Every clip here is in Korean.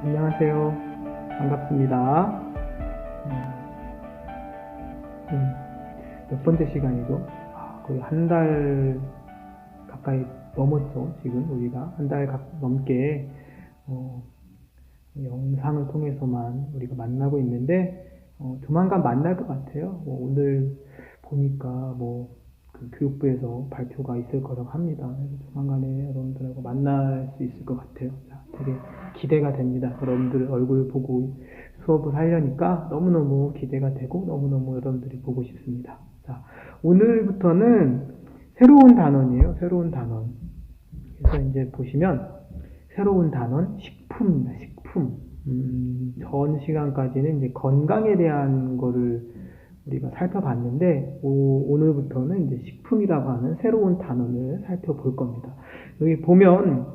안녕하세요. 반갑습니다. 몇 번째 시간이죠? 거의 한 달 가까이 넘었죠. 지금 우리가 한 달 넘게 어, 영상을 통해서만 우리가 만나고 있는데 조만간 만날 것 같아요. 오늘 보니까 그 교육부에서 발표가 있을 거라고 합니다. 그래서 조만간에 여러분들하고 만날 수 있을 것 같아요. 자, 되게 기대가 됩니다. 여러분들 얼굴 보고 수업을 하려니까 너무너무 기대가 되고 너무너무 여러분들이 보고 싶습니다. 자, 오늘부터는 새로운 단원이에요. 새로운 단원. 그래서 이제 보시면 새로운 단원 식품입니다. 식품. 전 시간까지는 이제 건강에 대한 거를 우리가 살펴봤는데 오늘부터는 이제 식품이라고 하는 새로운 단원을 살펴볼 겁니다. 여기 보면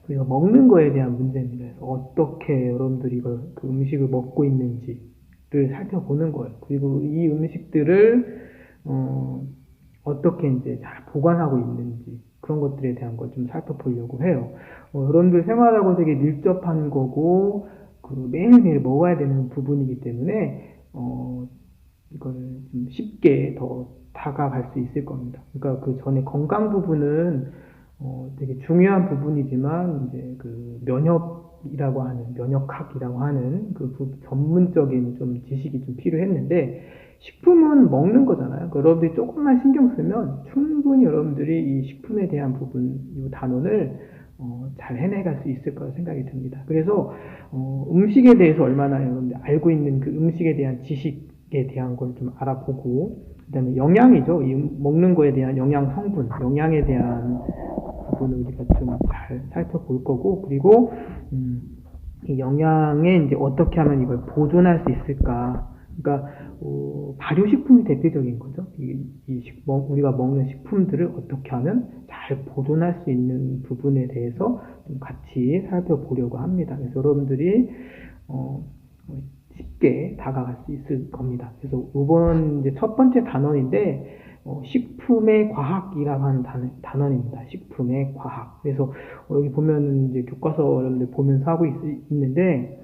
우리가 먹는 거에 대한 문제입니다. 그래서 어떻게 여러분들이 그 음식을 먹고 있는지를 살펴보는 거예요. 그리고 이 음식들을 어떻게 이제 잘 보관하고 있는지 그런 것들에 대한 걸 좀 살펴보려고 해요. 여러분들 생활하고 되게 밀접한 거고 그 매일매일 먹어야 되는 부분이기 때문에 이걸 좀 쉽게 더 다가갈 수 있을 겁니다. 그러니까 그 전에 건강 부분은 되게 중요한 부분이지만 이제 그 면역학이라고 하는 전문적인 좀 지식이 좀 필요했는데 식품은 먹는 거잖아요. 여러분들이 조금만 신경 쓰면 충분히 여러분들이 이 식품에 대한 부분, 이 단원을 잘 해내갈 수 있을 거라 생각이 듭니다. 그래서 음식에 대해서 얼마나 여러분들 알고 있는 그 음식에 대한 지식에 대한 걸 좀 알아보고 그다음에 영양이죠. 이 먹는 거에 대한 영양 성분, 영양에 대한 부분을 우리가 좀 잘 살펴볼 거고 그리고 이 영양에 이제 어떻게 하면 이걸 보존할 수 있을까? 그러니까 발효식품이 대표적인 거죠. 우리가 먹는 식품들을 어떻게 하면 잘 보존할 수 있는 부분에 대해서 좀 같이 살펴보려고 합니다. 그래서 여러분들이 쉽게 다가갈 수 있을 겁니다. 그래서 이번 이제 첫 번째 단원인데 식품의 과학이라고 하는 단원입니다. 식품의 과학. 그래서 여기 보면 이제 교과서 여러분들 보면서 하고 있는데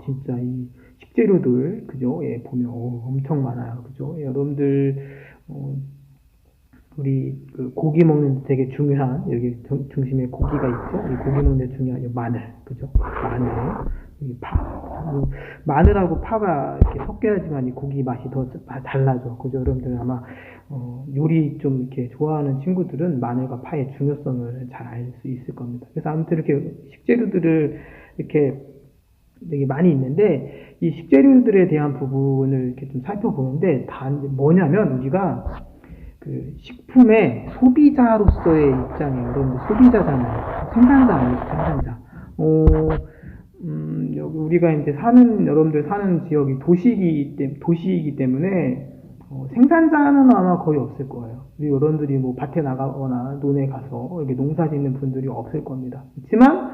진짜 이 식재료들 그죠? 예, 보면 엄청 많아요. 그죠? 예, 여러분들 우리 그 고기 먹는 데 되게 중요한 여기 중심에 고기가 있죠. 이 고기 먹는 데 중요한 이 마늘, 그죠? 마늘, 이 마늘하고 파가 이렇게 섞여야지만 이 고기 맛이 더 달라져. 그죠? 여러분들 아마 요리 좀 이렇게 좋아하는 친구들은 마늘과 파의 중요성을 잘 알 수 있을 겁니다. 그래서 아무튼 이렇게 식재료들을 이렇게 되게 많이 있는데 이 식재료들에 대한 부분을 이렇게 좀 살펴보는데 다 뭐냐면 우리가 그 식품의 소비자로서의 입장이에요. 여러분들 소비자잖아요. 생산자 아니에요, 생산자. 여기 우리가 이제 여러분들 사는 지역이 도시이기 때문에 생산자는 아마 거의 없을 거예요. 그리고 여러분들이 뭐 밭에 나가거나 논에 가서 이렇게 농사 짓는 분들이 없을 겁니다. 그렇지만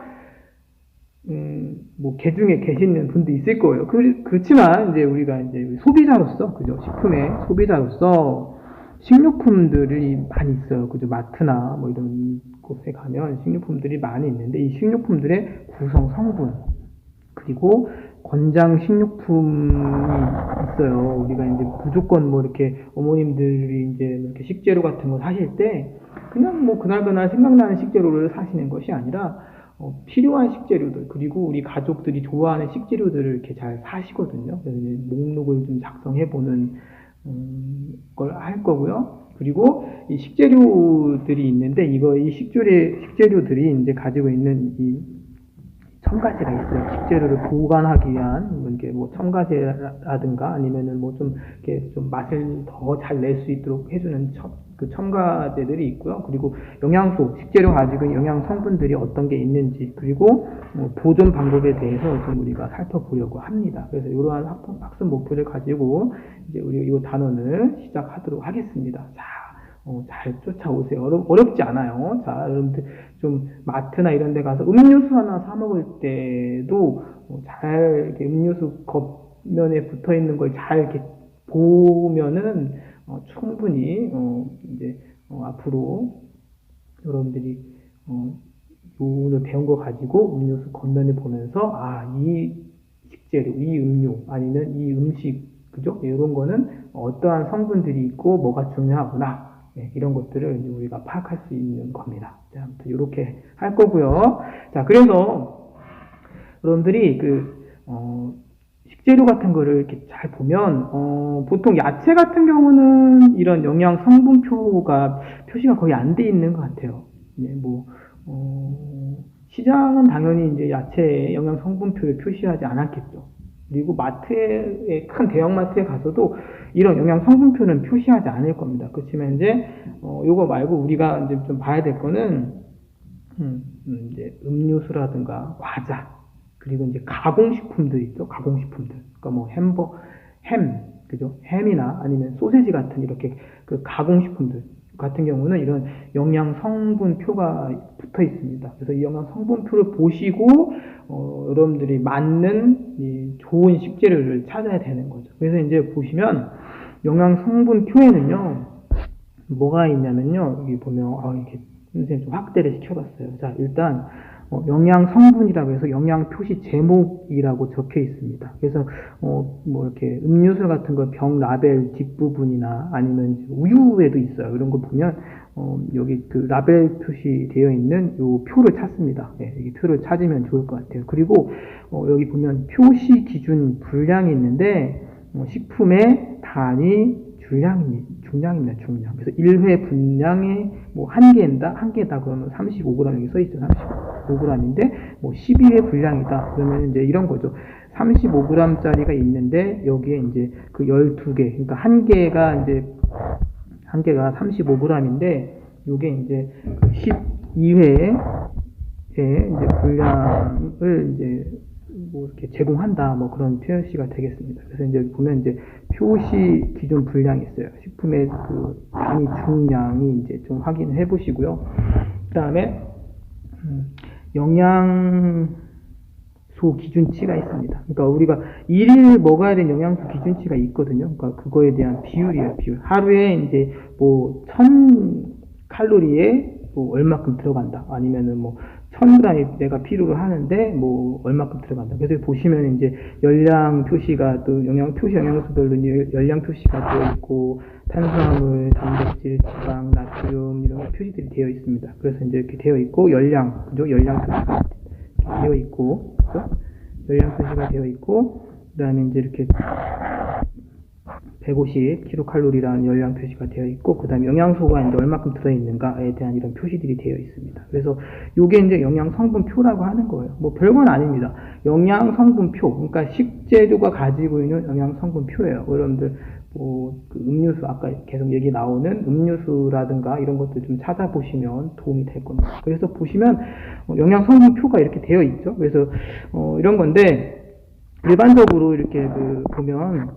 뭐 개중에 계시는 분도 있을 거예요. 그렇지만 이제 우리가 이제 소비자로서 그죠? 식품의 소비자로서 식료품들이 많이 있어요. 그죠? 마트나 뭐 이런 곳에 가면 식료품들이 많이 있는데 이 식료품들의 구성 성분 그리고 권장 식료품이 있어요. 우리가 이제 무조건 뭐 이렇게 어머님들이 이제 이렇게 식재료 같은 거 사실 때 그냥 뭐 그날그날 생각나는 식재료를 사시는 것이 아니라 필요한 식재료들 그리고 우리 가족들이 좋아하는 식재료들을 이렇게 잘 사시거든요. 그래서 목록을 좀 작성해보는 걸 할 거고요. 그리고 이 식재료들이 있는데 이 식재료들이 이제 가지고 있는 이 첨가제가 있어요. 식재료를 보관하기 위한 이게 뭐 첨가제라든가 아니면은 뭐 좀 이렇게 좀 맛을 더 잘 낼 수 있도록 해주는 그 첨가제들이 있고요. 그리고 영양소, 식재료 가지고 영양 성분들이 어떤 게 있는지 그리고 보존 방법에 대해서 좀 우리가 살펴보려고 합니다. 그래서 이러한 학습 목표를 가지고 이제 우리 이 단원을 시작하도록 하겠습니다. 자, 잘 쫓아오세요. 어렵지 않아요. 자, 여러분들 좀 마트나 이런 데 가서 음료수 하나 사 먹을 때도 잘 이렇게 음료수 겉면에 붙어 있는 걸 잘 이렇게 보면은 충분히 이제 앞으로 여러분들이 오늘 배운 거 가지고 음료수 겉면을 보면서 이 식재료, 이 음료 아니면 이 음식, 그죠? 이런 거는 어떠한 성분들이 있고 뭐가 중요하구나. 이런 것들을 우리가 파악할 수 있는 겁니다. 자, 아무튼 이렇게 할 거고요. 자, 그래서 여러분들이 식재료 같은 거를 이렇게 잘 보면 보통 야채 같은 경우는 이런 영양 성분표가 표시가 거의 안 돼 있는 것 같아요. 시장은 당연히 이제 야채 영양 성분표를 표시하지 않았겠죠. 그리고 마트에, 큰 대형마트에 가서도 이런 영양 성분표는 표시하지 않을 겁니다. 그렇지만 이제 요거 말고 우리가 이제 좀 봐야 될 거는 이제 음료수라든가 과자, 그리고 이제 가공식품들 있죠. 가공식품들. 그러니까 그죠? 햄이나 아니면 소세지 같은 이렇게 그 가공식품들 같은 경우는 이런 영양 성분표가 붙어 있습니다. 그래서 이 영양 성분표를 보시고 여러분들이 맞는 이 좋은 식재료를 찾아야 되는 거죠. 그래서 이제 보시면 영양 성분표에는요 뭐가 있냐면요, 여기 보면 이렇게 선생님 좀 확대를 시켜봤어요. 자, 일단 영양 성분이라고 해서 영양 표시 제목이라고 적혀 있습니다. 그래서 이렇게 음료수 같은 거 병 라벨 뒷부분이나 아니면 우유에도 있어요. 이런 거 보면 여기 그 라벨 표시되어 있는 요 표를 찾습니다. 이 표를 찾으면 좋을 것 같아요. 그리고 여기 보면 표시 기준 분량이 있는데 식품의 단위 중량입니다. 그래서 1회 분량이 한 개다 그러면 35g 여기 써있죠. 35g인데 12회 분량이다. 그러면 이제 이런 거죠. 35g짜리가 있는데 여기에 이제 그 12개, 그러니까 한 개가 35g인데 요게 이제 12회의 이제 분량을 이제 이렇게 제공한다, 그런 표시가 되겠습니다. 그래서 이제 보면 이제 표시 기준 분량이 있어요. 식품의 그 단위 중량이 이제 좀 확인을 해 보시고요. 그 다음에, 영양소 기준치가 있습니다. 그러니까 우리가 일일 먹어야 되는 영양소 기준치가 있거든요. 그러니까 그거에 대한 비율이에요, 비율. 하루에 이제 1000칼로리에 얼마큼 들어간다. 아니면은 1000g이 내가 필요로 하는데 얼마큼 들어간다. 그래서 보시면 이제 열량 표시가 또 영양소별로 열량 표시가 되어 있고 탄수화물, 단백질, 지방, 나트륨 이런 표시들이 되어 있습니다. 그래서 이제 이렇게 되어 있고 그죠? 열량 표시가 되어 있고, 그죠? 열량 표시가 되어 있고, 그다음에 이제 이렇게 150kcal라는 열량 표시가 되어 있고, 그 다음에 영양소가 이제 얼마큼 들어있는가에 대한 이런 표시들이 되어 있습니다. 그래서 요게 이제 영양 성분표라고 하는 거예요. 별건 아닙니다. 영양 성분표, 그러니까 식재료가 가지고 있는 영양 성분표예요. 여러분들 그 음료수, 아까 계속 얘기 나오는 음료수라든가 이런 것들 좀 찾아보시면 도움이 될 겁니다. 그래서 보시면 영양 성분표가 이렇게 되어 있죠. 그래서 이런 건데, 일반적으로 이렇게 보면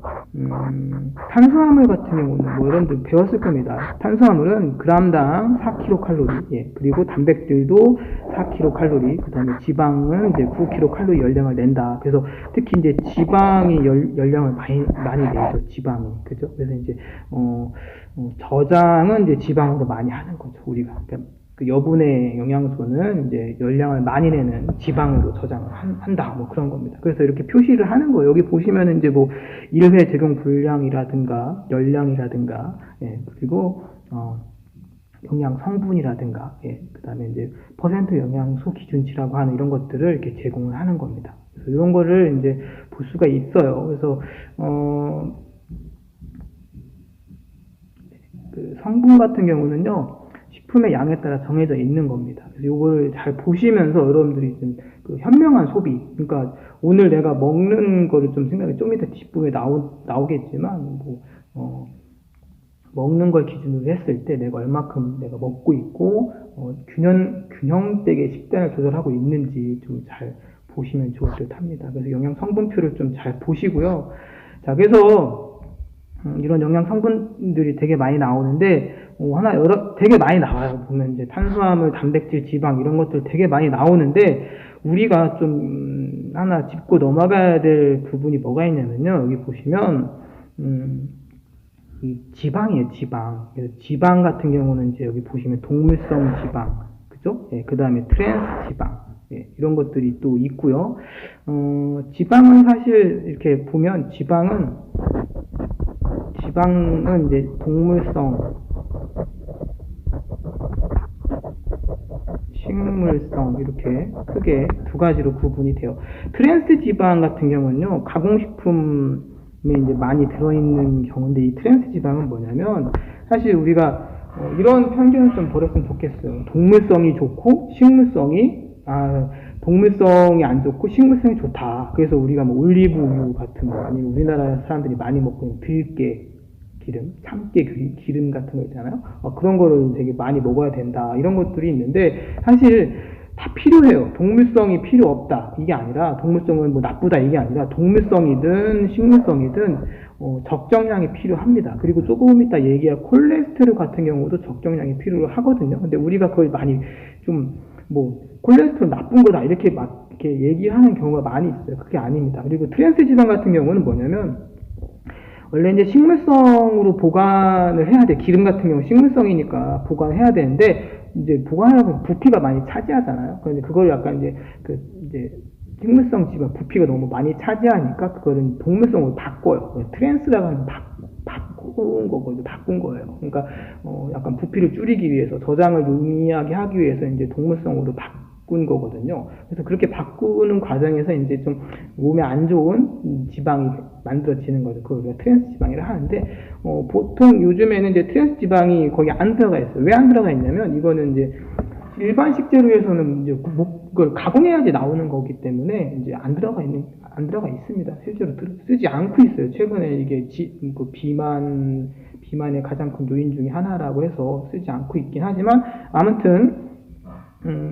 탄수화물 같은 경우는 여러분들 배웠을 겁니다. 탄수화물은 g당 4kcal, 그리고 단백질도 4kcal, 그 다음에 지방은 이제 9kcal 열량을 낸다. 그래서 특히 이제 지방이 열량을 많이 내죠. 지방이, 그죠? 그래서 이제 저장은 이제 지방으로 많이 하는 거죠, 우리가. 그러니까 그 여분의 영양소는 이제 열량을 많이 내는 지방으로 저장을 한다. 그런 겁니다. 그래서 이렇게 표시를 하는 거예요. 여기 보시면은 이제 1회 적용 분량이라든가, 열량이라든가, 그리고, 영양 성분이라든가, 그 다음에 이제 퍼센트 영양소 기준치라고 하는 이런 것들을 이렇게 제공을 하는 겁니다. 그래서 이런 거를 이제 볼 수가 있어요. 그래서, 그 성분 같은 경우는요, 식품의 양에 따라 정해져 있는 겁니다. 그래서 이걸 잘 보시면서 여러분들이 좀 그 현명한 소비, 그러니까 오늘 내가 먹는 거를 좀 생각해, 좀 이따 뒷부분에 나오겠지만, 먹는 걸 기준으로 했을 때 내가 얼마큼 내가 먹고 있고, 균형되게 식단을 조절하고 있는지 좀 잘 보시면 좋을 듯 합니다. 그래서 영양 성분표를 좀 잘 보시고요. 자, 그래서 이런 영양 성분들이 되게 많이 나오는데, 되게 많이 나와요. 보면 이제 탄수화물, 단백질, 지방 이런 것들 되게 많이 나오는데, 우리가 좀 하나 짚고 넘어가야 될 부분이 뭐가 있냐면요. 여기 보시면, 이 지방이에요, 지방. 그래서 지방 같은 경우는 이제 여기 보시면 동물성 지방, 그죠? 예, 그 다음에 트랜스 지방. 예, 이런 것들이 또 있고요. 지방은 사실 이렇게 보면 지방은 이제 동물성, 식물성 이렇게 크게 두 가지로 구분이 돼요. 트랜스 지방 같은 경우는요, 가공식품에 이제 많이 들어있는 경우인데, 이 트랜스 지방은 뭐냐면 사실 우리가 이런 편견을 좀 버렸으면 좋겠어요. 동물성이 좋고 동물성이 안 좋고 식물성이 좋다. 그래서 우리가 뭐 올리브 우유 같은 거, 아니면 우리나라 사람들이 많이 먹고 있는 들깨 기름, 참깨 기름 같은 거 있잖아요. 그런 거를 되게 많이 먹어야 된다. 이런 것들이 있는데, 사실 다 필요해요. 동물성이 필요 없다. 이게 아니라, 동물성은 뭐 나쁘다. 이게 아니라, 동물성이든 식물성이든 적정량이 필요합니다. 그리고 조금 이따 얘기할 콜레스테롤 같은 경우도 적정량이 필요하거든요. 근데 우리가 그걸 많이 콜레스테롤 나쁜 거다. 이렇게 얘기하는 경우가 많이 있어요. 그게 아닙니다. 그리고 트랜스 지방 같은 경우는 뭐냐면, 원래 이제 식물성으로 보관을 해야 돼. 기름 같은 경우 식물성이니까 보관해야 되는데, 이제 보관하려면 부피가 많이 차지하잖아요. 그런데 그걸 약간 이제 식물성 지방 부피가 너무 많이 차지하니까 그거는 동물성으로 바꿔요. 트랜스라고 하면 바꾼 거예요. 그러니까 약간 부피를 줄이기 위해서, 저장을 용이하게 하기 위해서 이제 동물성으로 바꾼 거거든요. 그래서 그렇게 바꾸는 과정에서 이제 좀 몸에 안 좋은 지방이 만들어지는 거죠. 그걸 우리가 트랜스 지방이라 하는데, 보통 요즘에는 이제 트랜스 지방이 거기 안 들어가 있어요. 왜 안 들어가 있냐면, 이거는 이제 일반 식재료에서는 이제 그걸 가공해야지 나오는 거기 때문에 이제 안 들어가 있습니다. 실제로 쓰지 않고 있어요. 최근에 이게 비만의 가장 큰 요인 중에 하나라고 해서 쓰지 않고 있긴 하지만, 아무튼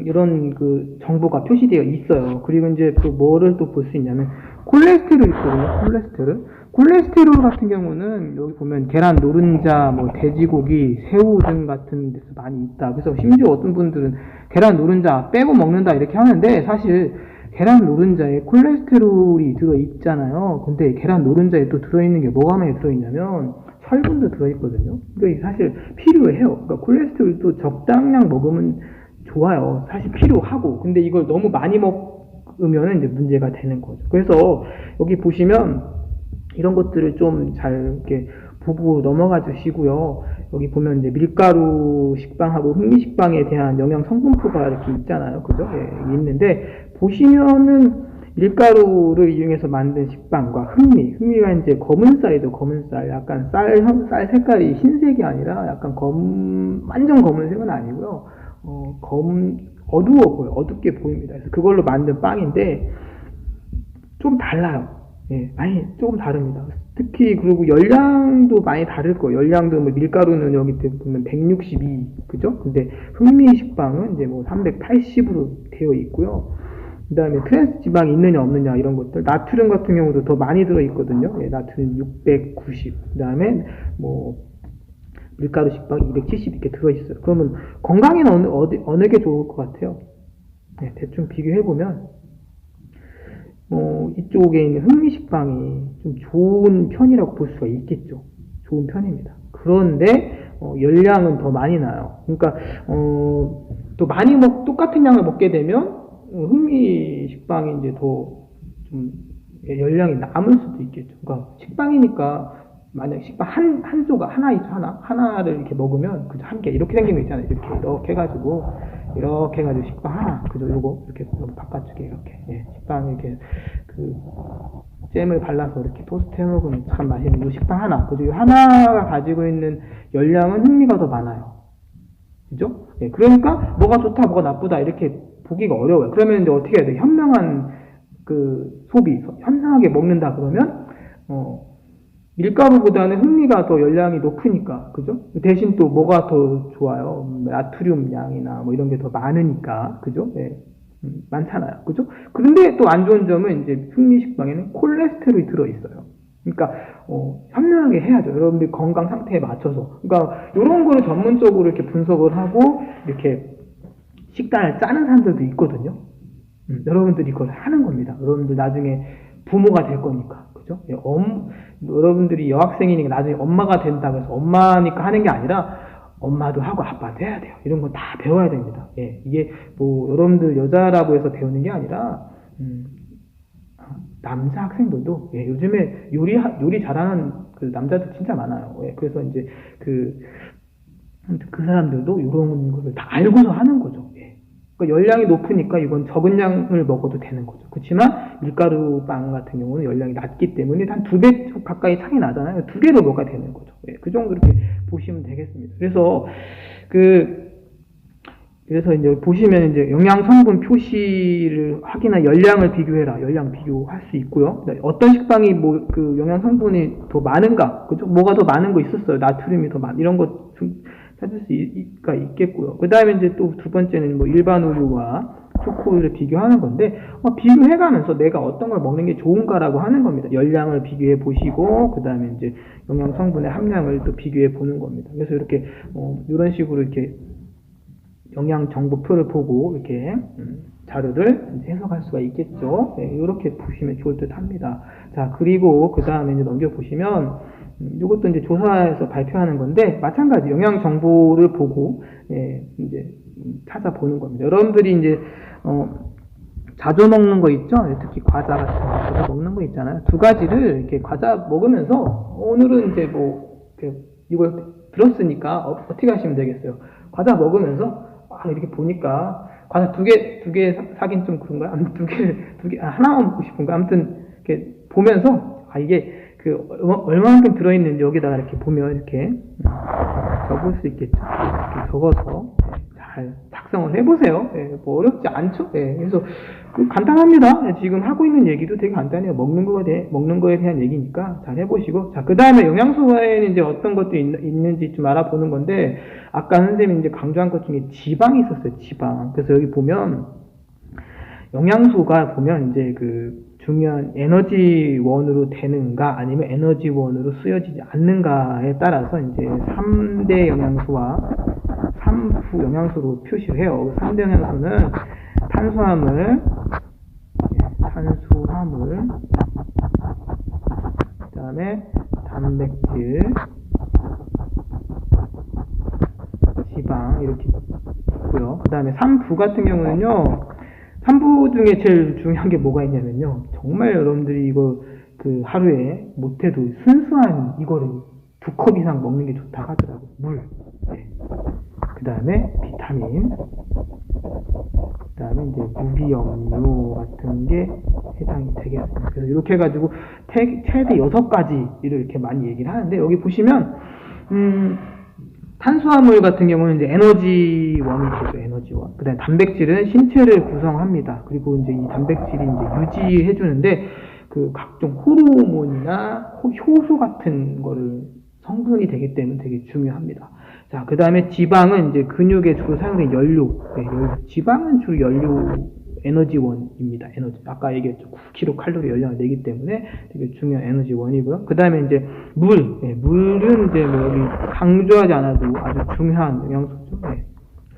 이런 정보가 표시되어 있어요. 그리고 이제 또 뭐를 또 볼 수 있냐면, 콜레스테롤 있거든요. 콜레스테롤 같은 경우는 여기 보면 계란 노른자, 돼지고기, 새우 등 같은 데서 많이 있다. 그래서 심지어 어떤 분들은 계란 노른자 빼고 먹는다 이렇게 하는데, 사실 계란 노른자에 콜레스테롤이 들어있잖아요. 근데 계란 노른자에 또 들어있는 게 뭐가 많이 들어있냐면 철분도 들어있거든요. 그러니까 사실 필요해요. 그러니까 콜레스테롤도 적당량 먹으면 좋아요. 사실 필요하고. 근데 이걸 너무 많이 먹으면 이제 문제가 되는 거죠. 그래서 여기 보시면 이런 것들을 좀 잘 이렇게 보고 넘어가 주시고요. 여기 보면 이제 밀가루 식빵하고 흑미 식빵에 대한 영양 성분표가 이렇게 있잖아요. 그죠? 예, 있는데, 보시면은 밀가루를 이용해서 만든 식빵과 흑미가 이제 검은 쌀, 약간 쌀 색깔이 흰색이 아니라 약간 완전 검은색은 아니고요. 어두워 보여. 어둡게 보입니다. 그래서 그걸로 만든 빵인데, 좀 달라요. 예, 많이 조금 다릅니다. 특히 그리고 열량도 많이 다를 거예요. 열량도 밀가루는 여기 보면 162, 그죠? 근데 흑미 식빵은 이제 380으로 되어 있고요. 그 다음에 트랜스 지방이 있느냐 없느냐 이런 것들, 나트륨 같은 경우도 더 많이 들어 있거든요. 예, 나트륨 690. 그 다음에 밀가루 식빵 270 이렇게 들어 있어요. 그러면 건강에는 어느 게 좋을 것 같아요? 네, 대충 비교해 보면 이쪽에 있는 흑미 식빵이 좀 좋은 편이라고 볼 수가 있겠죠. 좋은 편입니다. 그런데 열량은 더 많이 나요. 그러니까 또 많이 똑같은 양을 먹게 되면 흑미 식빵이 이제 더 좀 열량이 남을 수도 있겠죠. 그러니까 식빵이니까 만약 식빵 한 조각 하나를 이렇게 먹으면 그저 한 개 이렇게 생긴 거 있잖아요. 이렇게 해가지고 식빵 하나, 그죠? 요거 이렇게 바깥쪽에 이렇게 식빵 이렇게 잼을 발라서 이렇게 토스트 해 먹으면 참 맛있는 요 식빵 하나, 그죠? 요 하나가 가지고 있는 열량은 흑미가 더 많아요. 그죠? 예, 그러니까 뭐가 좋다, 뭐가 나쁘다 이렇게 보기가 어려워요. 그러면 이제 어떻게 해야 돼? 현명한 소비, 현명하게 먹는다 그러면 밀가루보다는 흑미가 더 열량이 높으니까, 그죠? 대신 또 뭐가 더 좋아요? 나트륨 양이나 이런 게 더 많으니까, 그죠? 네, 많잖아요, 그죠? 그런데 또 안 좋은 점은 이제 흑미 식빵에는 콜레스테롤이 들어있어요. 그러니까 현명하게 해야죠. 여러분들 건강 상태에 맞춰서. 그러니까 이런 거를 전문적으로 이렇게 분석을 하고 이렇게 식단을 짜는 사람들도 있거든요. 여러분들이 그걸 하는 겁니다. 여러분들 나중에 부모가 될 거니까. 그죠? 여러분들이 여학생이니까 나중에 엄마가 된다고 해서 엄마니까 하는 게 아니라 엄마도 하고 아빠도 해야 돼요. 이런 거 다 배워야 됩니다. 예, 이게 뭐 여러분들 여자라고 해서 배우는 게 아니라 남자 학생들도 예, 요즘에 요리 잘하는 그 남자들 진짜 많아요. 예, 그래서 이제 그 사람들도 이런 거를 다 알고서 하는 거죠. 예. 그러니까 열량이 높으니까 이건 적은 양을 먹어도 되는 거죠. 그렇지만 밀가루 빵 같은 경우는 열량이 낮기 때문에 한 2배 가까이 차이 나잖아요. 2배로 먹어야 되는 거죠. 예, 그 정도 이렇게 보시면 되겠습니다. 그래서 이제 보시면 이제 영양 성분 표시를 확인한 열량을 비교해라. 열량 비교할 수 있고요. 어떤 식빵이 뭐 그 영양 성분이 더 많은가? 그죠? 뭐가 더 많은 거 있었어요. 나트륨이 더 많. 이런 거 찾을 수가 있겠고요. 그 다음에 이제 또 두 번째는 뭐 일반 우유와 초코우유를 비교하는 건데 비교해가면서 내가 어떤 걸 먹는 게 좋은가라고 하는 겁니다. 열량을 비교해 보시고 그 다음에 이제 영양 성분의 함량을 또 비교해 보는 겁니다. 그래서 이렇게 이런 식으로 이렇게 영양 정보표를 보고 이렇게 자료를 해석할 수가 있겠죠. 네, 이렇게 보시면 좋을 듯 합니다. 자, 그리고 그 다음에 이제 넘겨보시면 이것도 이제 조사에서 발표하는 건데 마찬가지 영양 정보를 보고 이제 찾아보는 겁니다. 여러분들이 이제 자주 먹는 거 있죠? 특히 과자 같은 거 자주 먹는 거 있잖아요. 두 가지를 이렇게 과자 먹으면서 오늘은 이제 뭐 이걸 들었으니까 어떻게 하시면 되겠어요? 과자 먹으면서 이렇게 보니까 과자 두 개 사긴 좀 그런가요? 아니면 두 개 하나만 먹고 싶은가? 아무튼 이렇게 보면서 이게 얼마만큼 들어있는지 여기다가 이렇게 보면 이렇게 적을 수 있겠죠. 이렇게 적어서 잘 작성을 해보세요. 예, 뭐 어렵지 않죠. 예, 그래서 간단합니다. 예, 지금 하고 있는 얘기도 되게 간단해요. 먹는 거에 대한 얘기니까 잘 해보시고. 자, 그 다음에 영양소에는 이제 어떤 것도 있는지 좀 알아보는 건데, 아까 선생님이 이제 강조한 것 중에 지방이 있었어요. 지방. 그래서 여기 보면 영양소가 보면 이제 중요한 에너지원으로 되는가 아니면 에너지원으로 쓰여지지 않는가에 따라서 이제 3대 영양소와 3부 영양소로 표시를 해요. 3대 영양소는 탄수화물, 그 다음에 단백질, 지방 이렇게 있고요. 그 다음에 3부 같은 경우는요. 3부 중에 제일 중요한 게 뭐가 있냐면요. 정말 여러분들이 이거 하루에 못해도 순수한 이거를 2컵 이상 먹는 게 좋다고 하더라고요. 물. 네. 그 다음에 비타민. 그 다음에 이제 무기염료 같은 게 해당이 되겠습니다. 그래서 이렇게 해가지고 최대 6가지를 이렇게 많이 얘기를 하는데 여기 보시면 탄수화물 같은 경우는 이제 에너지원이 되죠, 에너지원. 그 다음에 단백질은 신체를 구성합니다. 그리고 이제 이 단백질이 이제 유지해주는데, 각종 호르몬이나 효소 같은 거를 성분이 되기 때문에 되게 중요합니다. 자, 그 다음에 지방은 이제 근육에 주로 사용된 연료. 네, 지방은 주로 연료, 에너지원입니다. 아까 얘기했죠. 9kcal 열량을 내기 때문에 되게 중요한 에너지원이고요. 그 다음에 이제 물. 네, 물은 이제 뭐 여기 강조하지 않아도 아주 중요한 영양소죠. 네.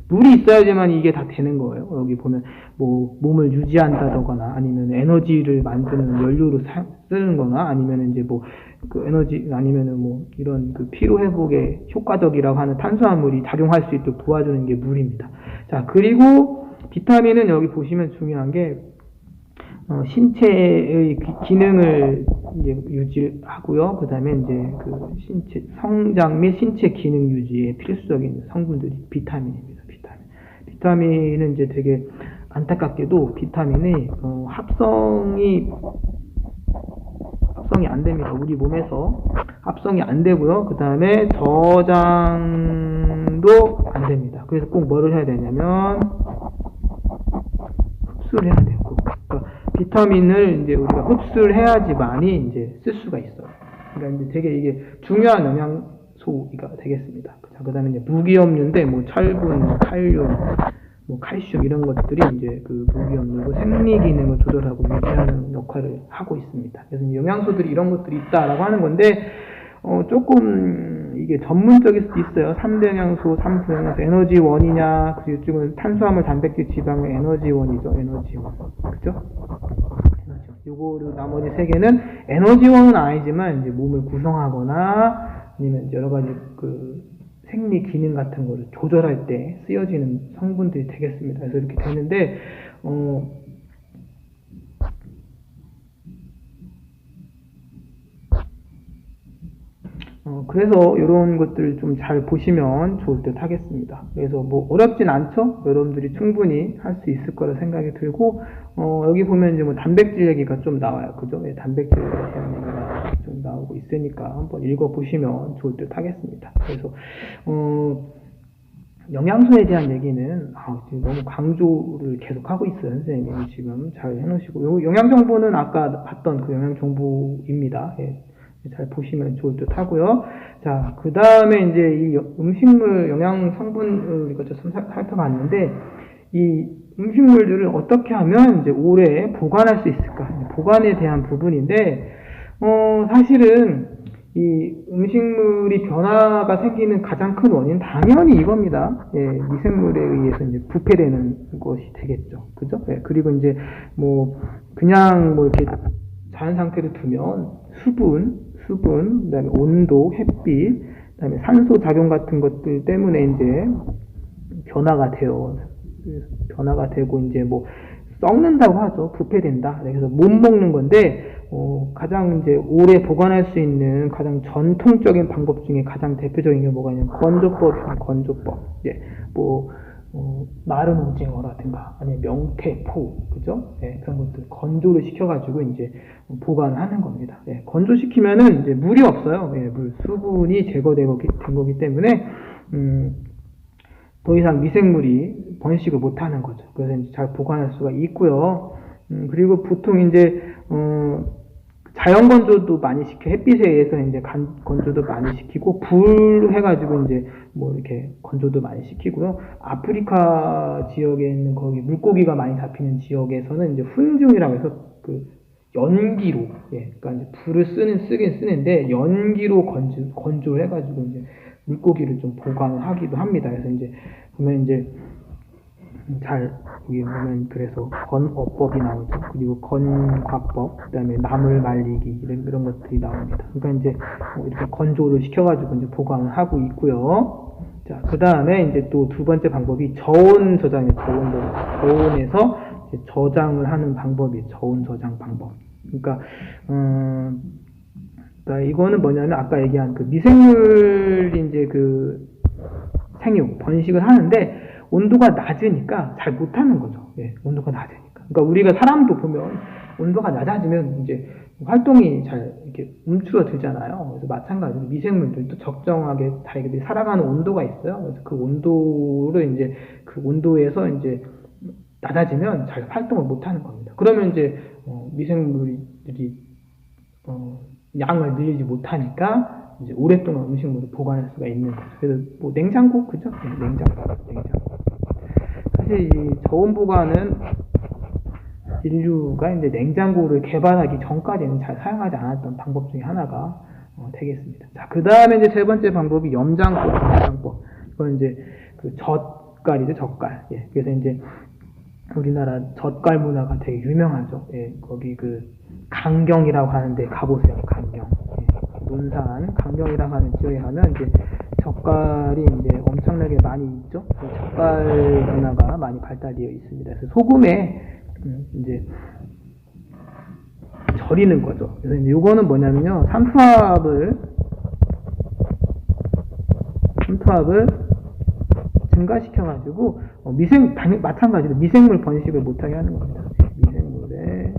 물이 있어야지만 이게 다 되는 거예요. 여기 보면 뭐 몸을 유지한다거나 아니면 에너지를 만드는 연료로 쓰는 거나 아니면 이제 뭐 에너지 아니면은 뭐 이런 피로 회복에 효과적이라고 하는 탄수화물이 작용할 수 있도록 도와주는 게 물입니다. 자, 그리고 비타민은 여기 보시면 중요한 게 신체의 기능을 이제 유지하고요. 그 다음에 이제 신체 성장 및 신체 기능 유지에 필수적인 성분들이 비타민입니다. 비타민은 이제 되게 안타깝게도 비타민이 합성이 안 됩니다. 우리 몸에서 합성이 안 되고요. 그 다음에 저장도 안 됩니다. 그래서 꼭 뭐를 해야 되냐면 흡수를 해야 되고, 그러니까 비타민을 이제 우리가 흡수를 해야지만이 이제 쓸 수가 있어요. 그러니까 이제 되게 이게 중요한 영양소가 되겠습니다. 자, 그 다음에 이제 무기염료인데 뭐 철분, 칼륨, 뭐 칼슘 이런 것들이 이제 무기염료고 생리 기능을 조절하고 유지하는 역할을 하고 있습니다. 그래서 영양소들이 이런 것들이 있다라고 하는 건데 조금 이게 전문적일 수도 있어요. 3대 영양소, 3부 영양소, 에너지원이냐, 그리고 이쪽은 탄수화물, 단백질, 지방의 에너지원이죠. 에너지원. 그죠? 에너지원. 요거를 나머지 3개는 에너지원은 아니지만 이제 몸을 구성하거나 아니면 여러 가지 생리 기능 같은 거를 조절할 때 쓰여지는 성분들이 되겠습니다. 그래서 이렇게 되는데, 그래서 이런 것들을 좀 잘 보시면 좋을 듯 하겠습니다. 그래서 뭐 어렵진 않죠? 여러분들이 충분히 할 수 있을 거라 생각이 들고, 여기 보면 이제 뭐 단백질 얘기가 좀 나와요. 그죠? 예, 단백질에 대한 얘기가 좀 나오고 있으니까 한번 읽어보시면 좋을 듯 하겠습니다. 그래서, 영양소에 대한 얘기는 지금 너무 강조를 계속 하고 있어요. 선생님이 지금 잘 해놓으시고, 영양 정보는 아까 봤던 그 영양 정보입니다. 예. 잘 보시면 좋을 듯 하고요. 자, 그 다음에 이제 이 음식물 영양 성분을 우리가 좀 살펴봤는데, 이 음식물들을 어떻게 하면 이제 오래 보관할 수 있을까? 보관에 대한 부분인데, 사실은 이 음식물이 변화가 생기는 가장 큰 원인 당연히 이겁니다. 예, 미생물에 의해서 이제 부패되는 것이 되겠죠. 그죠? 예, 그리고 이제 뭐 그냥 뭐 이렇게 자연 상태로 두면 수분, 그다음에 온도, 햇빛, 그다음에 산소 작용 같은 것들 때문에 이제 변화가 되고 이제 뭐 썩는다고 하죠. 부패된다. 그래서 못 먹는 건데 가장 이제 오래 보관할 수 있는 가장 전통적인 방법 중에 가장 대표적인 게 뭐가 있냐면 건조법. 예, 뭐 마른 오징어라든가 아니면 명태, 포, 그죠? 예, 그런 것들 건조를 시켜가지고 이제 보관하는 겁니다. 예, 건조시키면은 이제 물이 없어요. 예, 수분이 제거된 거기 때문에 더 이상 미생물이 번식을 못하는 거죠. 그래서 이제 잘 보관할 수가 있고요. 그리고 보통 이제 자연 건조도 많이 시켜 햇빛에 의해서 이제 건조도 많이 시키고 불 해가지고 이제 뭐 이렇게 건조도 많이 시키고요. 아프리카 지역에 있는 거기 물고기가 많이 잡히는 지역에서는 이제 훈증이라고 해서 그 연기로, 예, 그러니까 이제 불을 쓰긴 쓰는데 연기로 건조를 해가지고 이제 물고기를 좀 보관을 하기도 합니다. 그래서 이제 보면 이제 여기 보면 그래서 건어법이 나오죠. 그리고 건과법, 그다음에 나물 말리기 이런 것들이 나옵니다. 그러니까 이제 이렇게 건조를 시켜가지고 이제 보관을 하고 있고요. 자, 그 다음에 이제 또 두 번째 방법이 저온 저장이에요. 저온에서 이제 저장을 하는 방법이 저온 저장 방법. 그러니까 이거는 뭐냐면 아까 얘기한 그 미생물이 이제 그 생육 번식을 하는데 온도가 낮으니까 잘 못하는 거죠. 예, 온도가 낮으니까. 그러니까 우리가 사람도 보면 온도가 낮아지면 이제 활동이 잘 이렇게 움츠러들잖아요. 그래서 마찬가지로 미생물들도 적정하게 자기들이 살아가는 온도가 있어요. 그래서 그 온도를 이제 그 온도에서 이제 낮아지면 잘 활동을 못하는 겁니다. 그러면 이제 미생물들이 양을 늘리지 못하니까 이제 오랫동안 음식물을 보관할 수가 있는 거죠. 그래서 뭐 냉장고, 그죠? 네, 냉장고. 사실 이 저온 보관은 인류가 이제 냉장고를 개발하기 전까지는 잘 사용하지 않았던 방법 중에 하나가 되겠습니다. 자, 그 다음에 이제 세 번째 방법이 염장법. 이건 이제 그 젓갈이죠, 젓갈. 예, 그래서 이제 우리나라 젓갈 문화가 되게 유명하죠. 예, 거기 그 강경이라고 하는데 가보세요. 강경. 예, 논산 강경이라고 하는 지역에 가면 이제 젓갈이 이제 엄청나게 많이 있죠. 젓갈 문화가 많이 발달되어 있습니다. 그래서 소금에 이제 절이는 거죠. 그래서 이제 요거는 뭐냐면요, 삼투압을 증가시켜가지고 마찬가지로 미생물 번식을 못하게 하는 겁니다. 미생물의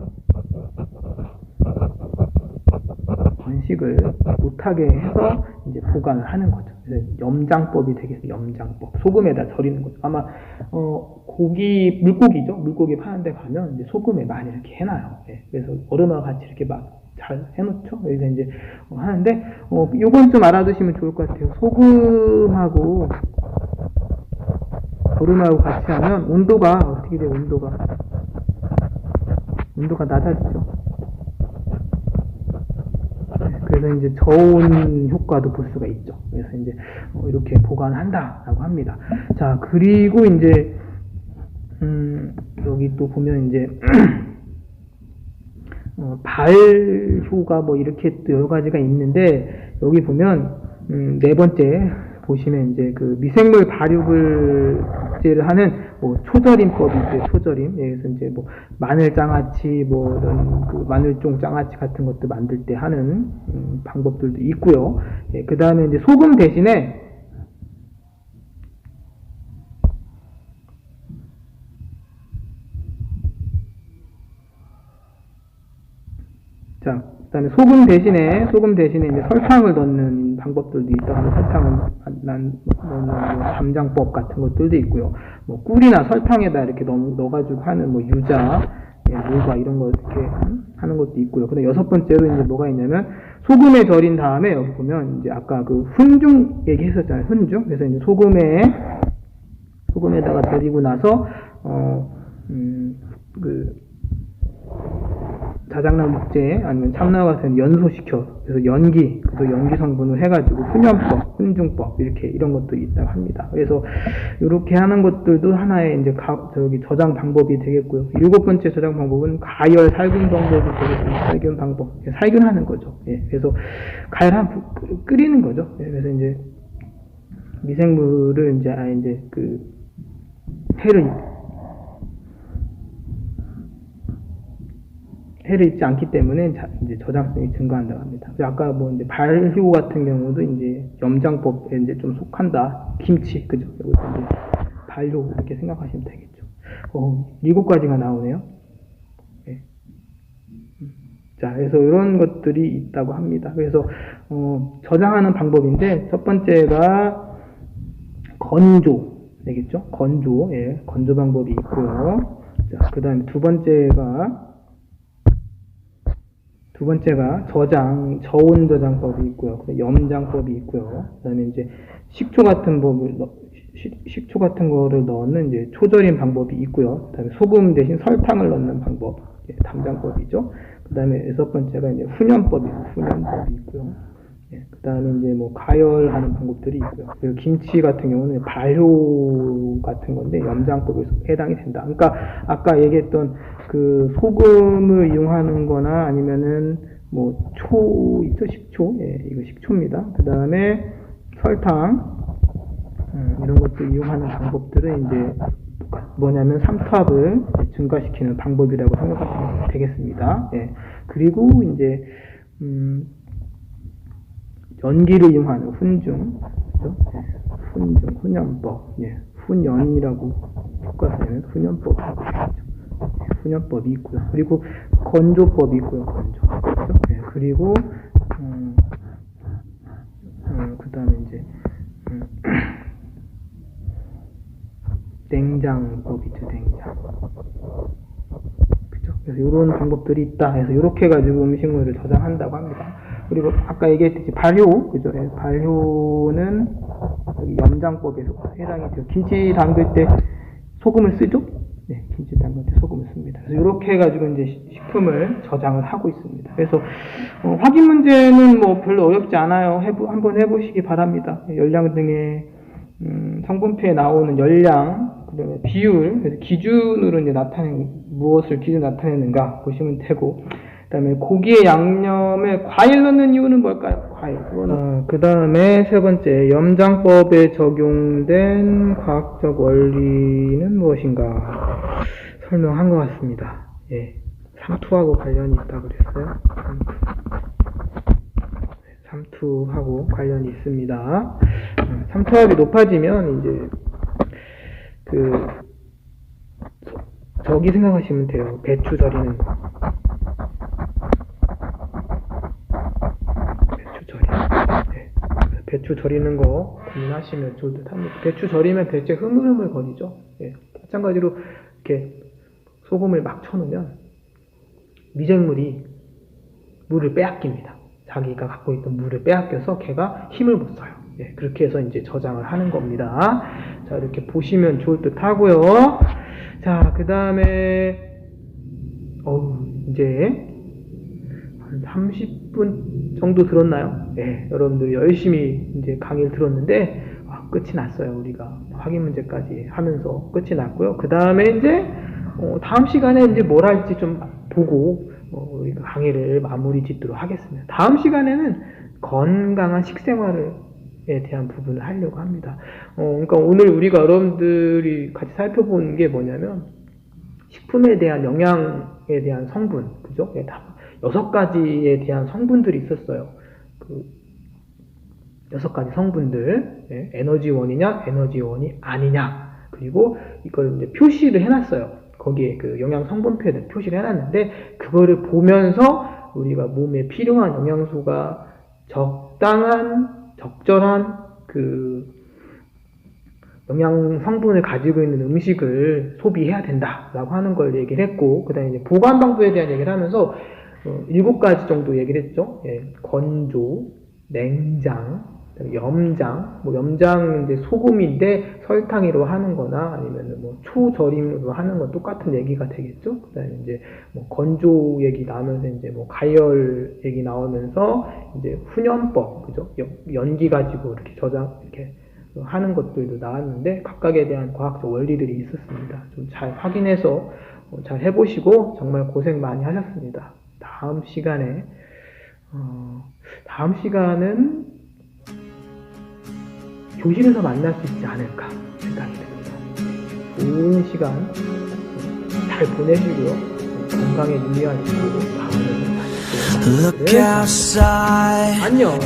번식을 못하게 해서 이제 보관을 하는 거죠. 그래서 염장법이 되겠어요. 염장법. 소금에다 절이는 거죠. 아마 물고기죠. 물고기 파는 데 가면 이제 소금에 많이 이렇게 해놔요. 예. 그래서 얼음하고 같이 이렇게 막 잘 해놓죠. 그래서 이제 하는데 요건 좀 알아두시면 좋을 것 같아요. 소금하고 얼음하고 같이 하면 온도가 어떻게 돼요? 온도가 낮아지죠. 그래서 이제 저온 효과도 볼 수가 있죠. 그래서 이제 이렇게 보관한다라고 합니다. 자, 그리고 이제 여기 또 보면 이제 발효가 뭐 이렇게 또 여러 가지가 있는데 여기 보면 네 번째 보시면 이제 그 미생물 발육을 억제를 하는 뭐 초절임법이 있어요. 초절임. 예, 그래서 이제 뭐 마늘 장아찌 뭐 이런 그 마늘종 장아찌 같은 것도 만들 때 하는 방법들도 있고요. 예, 그 다음에 이제 소금 대신에 자, 그다음에 소금 대신에 이제 설탕을 넣는 방법들도 있다. 설탕을 넣는 뭐 담장법 같은 것들도 있고요. 뭐 꿀이나 설탕에다 이렇게 넣어가지고 하는 뭐 유자, 예, 물과 이런 거 이렇게 하는 것도 있고요. 근데 여섯 번째로 이제 뭐가 있냐면 소금에 절인 다음에 여기 보면 이제 아까 그 훈중 얘기했었잖아요. 훈중. 그래서 이제 소금에다가 절이고 나서 자작나무 목재 아니면 참나무 같은 연소시켜 그래서 연기 성분을 해가지고 훈연법, 훈중법 이런 것도 있다고 합니다. 그래서 이렇게 하는 것들도 하나의 이제 저장 방법이 되겠고요. 일곱 번째 저장 방법은 가열 살균 방법이 되겠습니다. 살균 방법, 살균하는 거죠. 예, 그래서 끓이는 거죠. 예, 그래서 이제 미생물을 이제 그 해를 입지 않기 때문에 이제 저장성이 증가한다고 합니다. 아까 뭐 이제 발효 같은 경우도 이제 염장법에 이제 좀 속한다. 김치, 그죠? 이것도 이제 발효 이렇게 생각하시면 되겠죠. 7가지가 나오네요. 네. 자, 그래서 이런 것들이 있다고 합니다. 그래서 저장하는 방법인데 첫 번째가 건조 되겠죠? 건조, 예, 건조 방법이 있고요. 자, 그 다음에 두 번째가 저온 저장법이 있고요. 염장법이 있고요. 그 다음에 이제 식초 같은 거를 넣는 이제 초절임 방법이 있고요. 그 다음에 소금 대신 설탕을 넣는 방법, 담장법이죠. 그 다음에 여섯 번째가 이제 훈연법이 있고요. 그 다음에 이제 뭐 가열하는 방법들이 있고요. 그리고 김치 같은 경우는 발효 같은 건데 염장법에 해당이 된다. 그러니까 아까 얘기했던 그 소금을 이용하는 거나 아니면은 뭐 초 있죠? 식초. 예, 이거 식초입니다. 그 다음에 설탕 이런 것들 이용하는 방법들은 이제 뭐냐면 삼투압을 증가시키는 방법이라고 생각하시면 되겠습니다. 예. 그리고 이제 연기를 이용하는 훈중, 그렇죠? 훈연법, 예, 훈연이라고 바꿔서는 훈연법이라고 하죠. 훈연법이 있고요. 그리고 건조법이 있고요. 건조, 그렇죠? 예, 그리고 그다음에 이제 냉장법이죠. 냉장. 그죠? 그래서 이런 방법들이 있다. 해서 이렇게 가지고 음식물을 저장한다고 합니다. 그리고 아까 얘기했듯이 발효, 그죠? 발효는 염장법에서 해당이 돼요. 김치 담글 때 소금을 쓰죠? 네, 김치 담글 때 소금을 씁니다. 그래서 이렇게 해가지고 이제 식품을 저장을 하고 있습니다. 그래서 확인 문제는 뭐 별로 어렵지 않아요. 한번 해보시기 바랍니다. 열량 등의 성분표에 나오는 열량, 그다음에 비율, 그래서 기준으로 이제 무엇을 기준 나타내는가 보시면 되고. 그다음에 고기의 양념에 과일 넣는 이유는 뭘까요? 과일. 그다음에 세 번째, 염장법에 적용된 과학적 원리는 무엇인가 설명한 것 같습니다. 예, 삼투하고 관련이 있다고 그랬어요. 삼투하고 관련이 있습니다. 삼투압이 높아지면 이제 저기 생각하시면 돼요. 배추 절이는 거. 배추 절이는 거 고민하시면 좋을 듯 합니다. 배추 절이면 대체 흐물흐물 거리죠. 예. 마찬가지로 이렇게 소금을 막 쳐놓으면 미생물이 물을 빼앗깁니다. 자기가 갖고 있던 물을 빼앗겨서 걔가 힘을 못 써요. 예. 그렇게 해서 이제 저장을 하는 겁니다. 자, 이렇게 보시면 좋을 듯 하고요. 자, 그 다음에 이제 한 30분 정도 들었나요? 네, 여러분들이 열심히 이제 강의를 들었는데 끝이 났어요. 우리가 확인 문제까지 하면서 끝이 났고요. 그 다음에 이제 다음 시간에 이제 뭘 할지 좀 보고 우리가 강의를 마무리 짓도록 하겠습니다. 다음 시간에는 건강한 식생활을 대한 부분을 하려고 합니다. 그러니까 오늘 우리가 여러분들이 같이 살펴보는 게 뭐냐면, 식품에 대한 영양에 대한 성분, 그죠? 6가지에 대한 성분들이 있었어요. 6가지 성분들, 에너지원이냐, 에너지원이 아니냐, 그리고 이걸 이제 표시를 해놨어요. 거기에 그 영양 성분표에 표시를 해놨는데, 그거를 보면서 우리가 몸에 필요한 영양소가 적절한 그 영양 성분을 가지고 있는 음식을 소비해야 된다라고 하는 걸 얘기를 했고, 그 다음에 이제 보관 방법에 대한 얘기를 하면서 7가지 정도 얘기를 했죠. 건조, 냉장, 염장, 염장 이제 소금인데 설탕으로 하는 거나 아니면 초절임으로 하는 건 똑같은 얘기가 되겠죠. 그 다음에 이제 건조 얘기 나오면서 이제 가열 얘기 나오면서 이제 훈연법, 그죠? 연기 가지고 이렇게 이렇게 하는 것들도 나왔는데, 각각에 대한 과학적 원리들이 있었습니다. 좀 잘 확인해서 잘 해보시고 정말 고생 많이 하셨습니다. 다음 시간은 교실에서 만날 수 있지 않을까 생각이 듭니다. 좋은 시간 잘 보내시고요. 건강에 유의하시고 다음에 다시 또 만나요. 안녕.